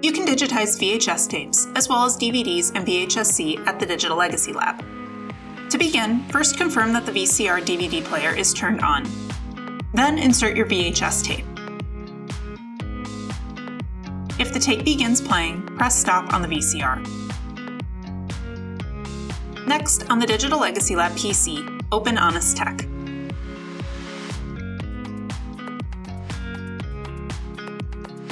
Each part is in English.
You can digitize VHS tapes, as well as DVDs and VHS-C at the Digital Legacy Lab. To begin, first confirm that the VCR DVD player is turned on. Then insert your VHS tape. If the tape begins playing, press stop on the VCR. Next, on the Digital Legacy Lab PC, open Honest Tech.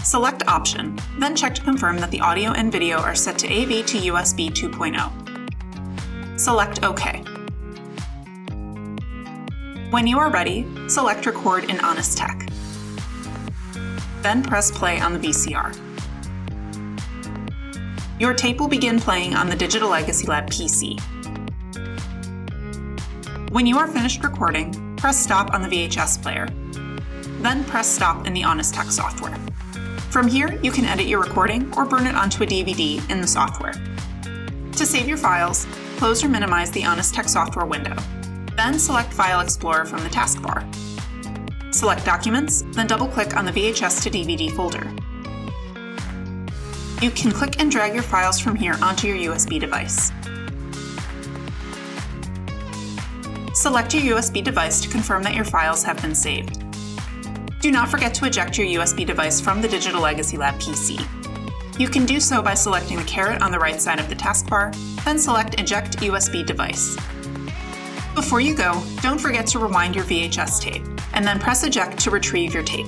Select Option, then check to confirm that the audio and video are set to AV to USB 2.0. Select OK. When you are ready, select Record in Honest Tech. Then press play on the VCR. Your tape will begin playing on the Digital Legacy Lab PC. When you are finished recording, press stop on the VHS player. Then press stop in the Honest Tech software. From here, you can edit your recording or burn it onto a DVD in the software. To save your files, close or minimize the Honest Tech software window. Then select File Explorer from the taskbar. Select Documents, then double-click on the VHS to DVD folder. You can click and drag your files from here onto your USB device. Select your USB device to confirm that your files have been saved. Do not forget to eject your USB device from the Digital Legacy Lab PC. You can do so by selecting the caret on the right side of the taskbar, then select Eject USB Device. Before you go, don't forget to rewind your VHS tape, and then press Eject to retrieve your tape.